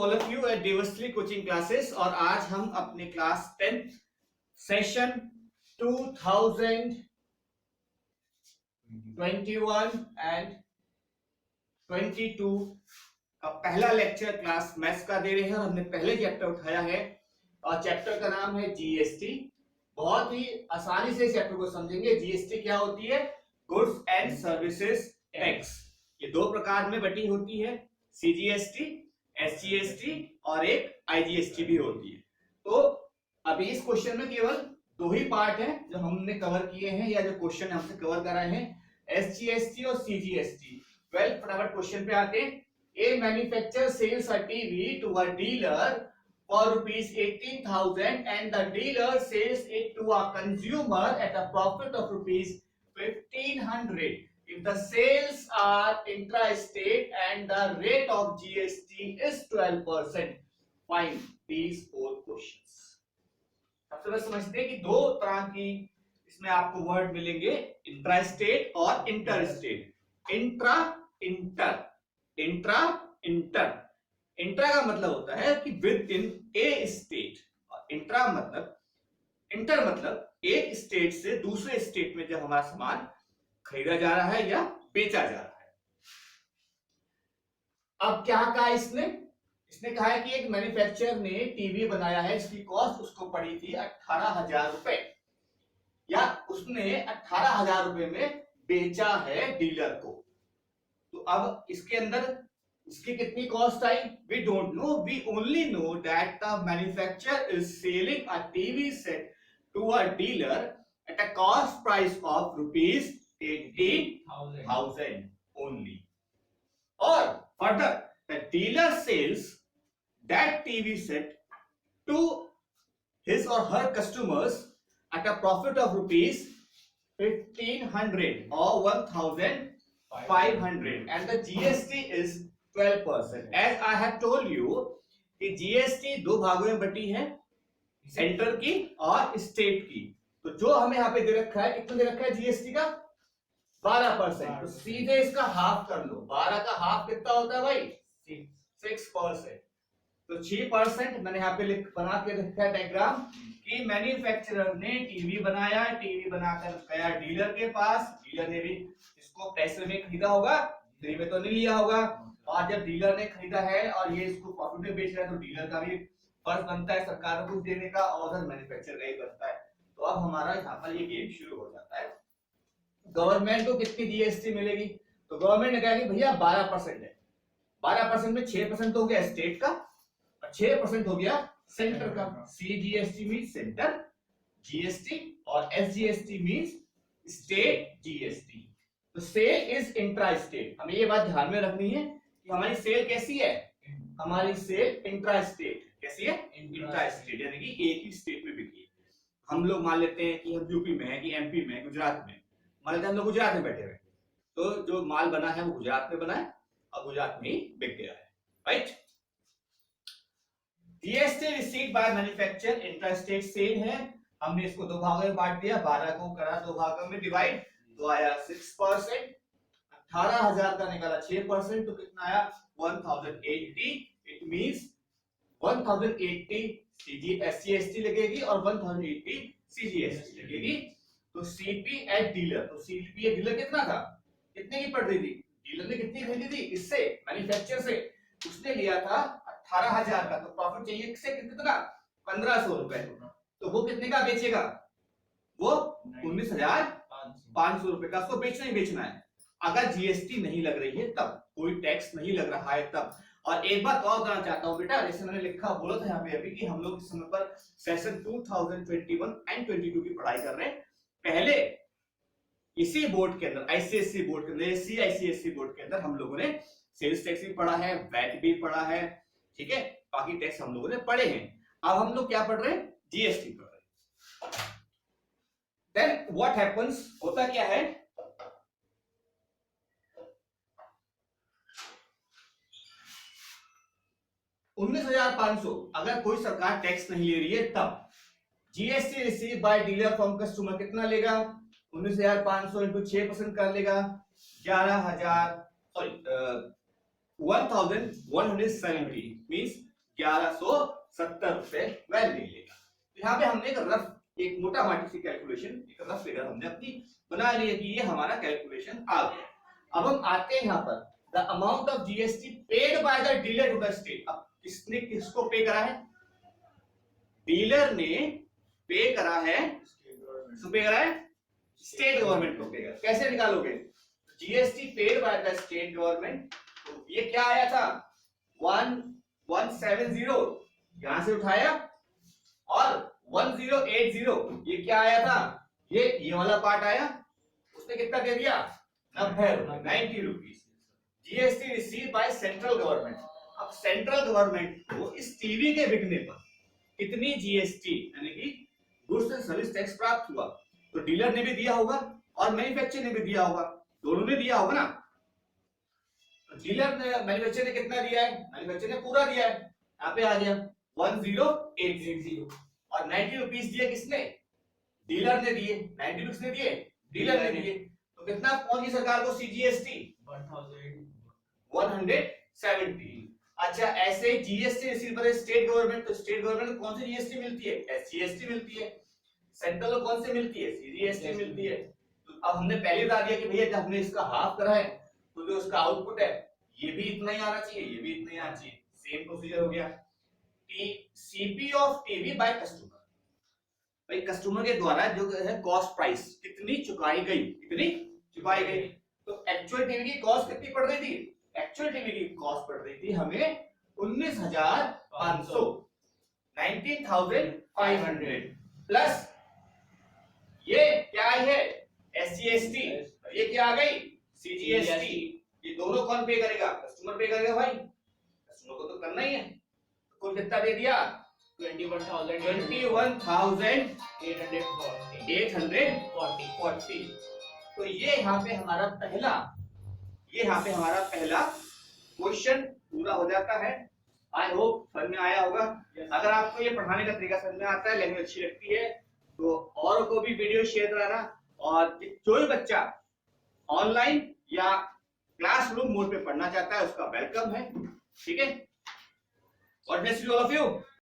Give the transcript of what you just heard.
All of you at diversity coaching classes. और आज हम अपने क्लास 10 सेशन 2021 एंड 22 का पहला लेक्चर क्लास मैथ्स का दे रहे हैं। और हमने पहले चैप्टर उठाया है और चैप्टर का नाम है जीएसटी। बहुत ही आसानी से चैप्टर को समझेंगे। जीएसटी क्या होती है? Goods and services tax. ये दो प्रकार में बटी होती है, सीजीएसटी, एसजीएसटी और एक आईजीएसटी भी होती है। तो अभी इस क्वेश्चन में केवल दो ही पार्ट हैं जो हमने कवर किए हैं, या जो क्वेश्चन हमसे कवर कराए हैं, एसजीएसटी और सीजीएसटी। वेल, फटाफट क्वेश्चन पे आते हैं। A manufacturer sells a TV to a dealer for rupees 18,000 and the dealer sells it to a consumer at a profit of rupees 1,500. If the sales are intra-state and the rate of GST is 12%, find these four questions. सबसे पहले समझते हैं कि दो तरह की इसमें आपको वर्ड मिलेंगे, इंट्रा स्टेट और inter state. Intra, inter, intra, inter. Intra का मतलब होता है कि विद इन ए स्टेट, और इंट्रा मतलब, इंटर मतलब एक स्टेट से दूसरे स्टेट में जब हमारा सामान खरीदा जा रहा है या बेचा जा रहा है। अब क्या कहा इसने? इसने कहा है कि एक मैन्युफैक्चरर ने टीवी बनाया है, इसकी कॉस्ट उसको पड़ी थी 18,000 रुपए, या उसने 18,000 रुपए में बेचा है डीलर को। तो अब इसके अंदर इसकी कितनी कॉस्ट आई? We don't know, we only know that the manufacturer is selling a TV set to a dealer at a cost price of rupees 18,000 only. और further the dealer sells that TV set to his or her customers at a profit of rupees 1,500 or 1,500 and the GST is 12%. As I have told you कि GST दो भागों में बटी है, centre की और state की। तो जो हमें यहाँ पे दे रखा है, कितना दे रखा है जीएसटी का? 12%। तो सीधे इसका हाफ कर लो। 12 का हाफ कितना होता है भाई? 6%। तो 6% मैंने यहाँ पे बना के रखा है डायग्राम कि मैन्युफैक्चरर ने टीवी बनाया, टीवी बनाकर गया डीलर के पास, डीलर ने भी इसको पैसे में खरीदा होगा, फ्री में तो नहीं लिया होगा। और जब डीलर ने खरीदा है और ये इसको प्रॉफिट में बेच रहा है, तो डीलर का भी फर्ज बनता है सरकार को कुछ देने का, और उधर मैन्युफैक्चरर का ही बनता है। तो अब हमारा यहाँ पर ये गेम शुरू हो जाता है। गवर्नमेंट को कितनी जीएसटी मिलेगी? तो गवर्नमेंट ने कहा कि भैया 12% है। 12% में 6% तो हो गया स्टेट का, 6% हो गया सेंटर का। सीजीएसटी मींस सेंटर जीएसटी और एसजीएसटी मींस स्टेट जीएसटी। तो सेल इज इंट्रा स्टेट। हमें ये बात ध्यान में रखनी है कि हमारी सेल कैसी है? हमारी सेल इंट्रा स्टेट। कैसी है? इंट्रा स्टेट, यानी कि एक ही स्टेट में बिकी है। हम लोग मान लेते हैं कि हम यूपी में है, कि एमपी में, गुजरात में। मान लेते हैं हम लोग गुजरात में बैठे हुए, तो जो माल बना है वो गुजरात में बना है और गुजरात में ही बिक गया है, right? GST received by manufacturer intrastate sale है। हमने इसको दो भागों में बांट दिया, 12 को करा दो भागों में डिवाइड, तो आया 6%। 18,000 का निकाला 6%, तो कितना आया? 1080। इट मींस 1080 एससीएसटी लगेगी और 1080 सीजीएसटी लगेगी। तो सीपी एट डीलर, तो सीपी एट डीलर कितना था? कितने की पड़ रही थी? डीलर ने कितनी खरीदी थी इससे, मैन्युफैक्चरर से? उसने लिया था 18,000 का, तो प्रॉफिट चाहिए से कितना? 1,500 रुपए। तो वो कितने का बेचेगा? वो 19,500 रुपए का। उसको बेचना ही बेचना है। अगर जीएसटी नहीं लग रही है तब, कोई टैक्स नहीं लग रहा है तब। और एक बात और बताना चाहता हूं बेटा, जैसे मैंने लिखा बोला था यहाँ पे अभी कि हम लोग इस समय पर सेशन 2021 एंड 22 की पढ़ाई कर रहे हैं। पहले इसी बोर्ड के अंदर, आईसीएससी बोर्ड के अंदर, सीआईसीएससी बोर्ड के अंदर हम लोगों ने सेल्स टैक्स भी पढ़ा है, वैट भी पढ़ा है, ठीक है, बाकी टैक्स हम लोगों ने पढ़े हैं। अब हम लोग क्या पढ़ रहे हैं? जीएसटी पढ़ रहे हैं। देन व्हाट हैपेंस, होता क्या है? $19,500 अगर कोई सरकार टैक्स नहीं ले रही है तब। GST receive by dealer from customer कितना लेगा? 19,500 इंटू 6% कर लेगा 11,000, सॉरी 1,170 मींस 1170 वह ले लेगा। तो यहाँ पे हमने एक मोटा माटी सी कैलकुलेशन, एक रफ फिगर हमने अपनी बना ली है कि ये हमारा कैलकुलेशन आ गया। अब हम आते हैं यहाँ पर the amount of GST paid by the dealer to the state. अब किसने किसको पे करा है? डीलर ने पे करा है, पे करा है स्टेट गवर्नमेंट को पे करा। कैसे निकालोगे? GST paid by the state government, तो ये क्या आया था 1170, यहां से उठाया, और 1080 ये क्या आया था? ये वाला पार्ट आया, उसने कितना दे दिया? 90 rupees. GST receive by central government. अब सेंट्रल गवर्नमेंट को इस टीवी के बिकने पर कितनी जीएसटी यानी कि गुड्स एंड सर्विस टैक्स प्राप्त हुआ? तो डीलर ने भी दिया होगा और मैन्युफैक्चरर ने भी दिया होगा, दोनों ने दिया होगा ना। डीलर ने, मैन्युफैक्चरर ने कितना दिया है? मैन्युफैक्चरर ने पूरा दिया है, यहाँ पे आ गया 1080 और 90 रुपीज दिए किसने? डीलर ने दिए। 90 रुपीज ने दिए, डीलर ने दिए। तो कितना पहुंची सरकार को सीजीएसटी? 170। अच्छा, ऐसे GST receive by state government, तो स्टेट गवर्नमेंट को कौन सी जीएसटी मिलती है? एसजीएसटी मिलती है। सेंट्रल को कौन सी मिलती है? सीजीएसटी मिलती है। तो अब हमने पहले बता दिया कि भैया जब हमने इसका हाफ करा है तो जो उसका आउटपुट है ये भी इतना ही आना चाहिए, ये भी इतना ही आना चाहिए। सेम प्रोसीजर हो गया। CP of TV by customer, भाई कस्टमर के द्वारा जो है कॉस्ट प्राइस कितनी चुकाई गई, कितनी चुकाई गई। तो एक्चुअल टीवी की कॉस्ट कितनी पड़ रही थी? एक्चुअल टीवी की कॉस्ट पड़ रही थी हमें 19,500, 19,500 प्लस ये क्या है? एसजीएसटी, ये क्या आ गई? सीजीएसटी। ये दोनों कौन पे करेगा? कस्टमर पे करेगा भाई, कस्टमर को तो करना ही है। तो कुल कितना दे दिया? 21,840। तो ये यहाँ पे हमारा पहला क्वेश्चन पूरा हो जाता है। आई होप समझ में आया होगा। अगर आपको ये पढ़ाने का तरीका समझ में आता है, लैंग्वेज अच्छी लगती है, तो औरों को भी वीडियो शेयर कराना। और जो भी बच्चा ऑनलाइन या क्लासरूम मोड पे पढ़ना चाहता है उसका वेलकम है। ठीक है, God bless you all of you.